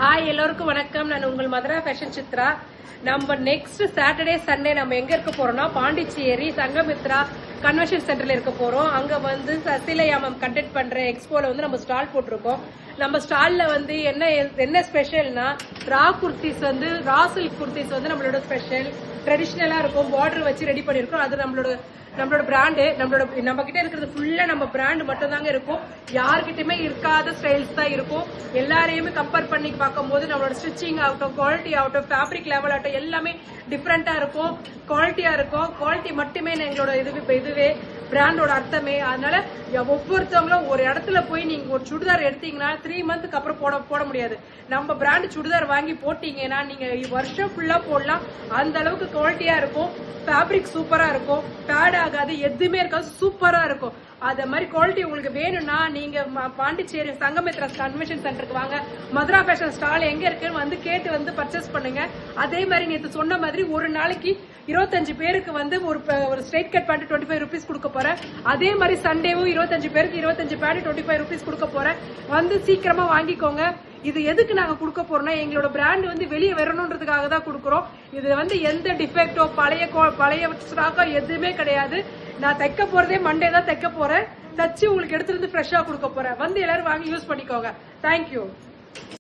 Hi எல்லோருக்கும் வணக்கம். நான் உங்கள் மதுரா ஃபேஷன் சித்ரா. நம்ம நெக்ஸ்ட் சாட்டர்டே சண்டே நம்ம எங்க இருக்க போறோம்னா பாண்டிச்சேரி சங்கமித்ரா கன்வென்ஷன் சென்டர்ல இருக்க போறோம். அங்க வந்து சசிலையாமம் கண்டக்ட் பண்ற எக்ஸ்போல வந்து நம்ம ஸ்டால் போட்டிருக்கோம். நம்ம ஸ்டால்ல வந்து என்ன ஸ்பெஷல்னா ரா குர்த்திஸ் வந்து ரா சில்க் குர்த்திஸ் வந்து நம்மளோட ஸ்பெஷல் ட்ரெடிஷ்னலா இருக்கும். பார்டர் வச்சு ரெடி பண்ணிருக்கோம். அது நம்மளோட பிராண்டு. நம்ம கிட்ட இருக்கிறது ஃபுல்லா நம்ம பிராண்ட் மட்டும் தாங்க இருக்கும். யாருக்கிட்டயுமே இருக்காத ஸ்டைல்ஸ் தான் இருக்கும். எல்லாரையுமே கம்பேர் பண்ணி பார்க்கும்போது நம்மளோட ஸ்டிச்சிங் ஆகட்டும், குவாலிட்டி ஆகட்டும், ஃபேப்ரிக் லெவல் ஆகட்டும் எல்லாமே டிஃப்ரெண்டா இருக்கும், குவாலிட்டியா இருக்கும். குவாலிட்டி மட்டுமே எங்களோட இதுவே பிராண்டோட அர்த்தமே. அதனால ஒவ்வொருத்தவங்களும் ஒரு இடத்துல போய் நீங்க ஒரு சுடிதார் எடுத்தீங்கன்னா 3 மந்த்க்கு அப்புறம் போட முடியாது. நம்ம பிராண்ட் சுடிதார் வாங்கி போட்டீங்கன்னா நீங்க வருஷம் ஃபுல்லா போடலாம். அந்த அளவுக்கு குவாலிட்டியா இருக்கும். ஃபேப்ரிக் சூப்பரா இருக்கும், பேட் ஆகாது, எதுவுமே இருக்காது, சூப்பரா இருக்கும். அத மாதிரி குவாலிட்டி உங்களுக்கு வேணும்னா நீங்க பாண்டிச்சேரி சங்கமித்ரா கன்வென்ஷன் சென்டருக்கு வாங்க. மதுரா ஃபேஷன் ஸ்டால் எங்க இருக்குன்னு வந்து கேட்டு வந்து பர்ச்சேஸ் பண்ணுங்க. அதே மாதிரி நேற்று சொன்ன மாதிரி ஒரு நாளைக்கு 25 பேருக்கு வந்து ஒரு ஸ்ட்ரைட் கட் பேண்ட் 25 rupees கொடுக்க போறேன். அதே மாதிரி சண்டேவும் 25 பேருக்கு 25 பேண்ட் 25 rupees கொடுக்க போறேன். வந்து சீக்கிரமா வாங்கிக்கோங்க. இது எதுக்கு நாங்க கொடுக்க போறோம்னா எங்களோட பிராண்ட் வந்து வெளியே வரணும்ன்றதுக்காக தான் கொடுக்குறோம். இது வந்து எந்த டிஃபெக்டோ பழைய ஸ்டாக்கோ எதுவுமே கிடையாது. நான் தைக்க போறதே மண்டே தான் தைக்க போறேன். தச்சு உங்களுக்கு எடுத்துட்டு வந்து ஃப்ரெஷ்ஷா கொடுக்க போறேன். வந்து எல்லாரும் வாங்கி யூஸ் பண்ணிக்கோங்க. தேங்க்யூ.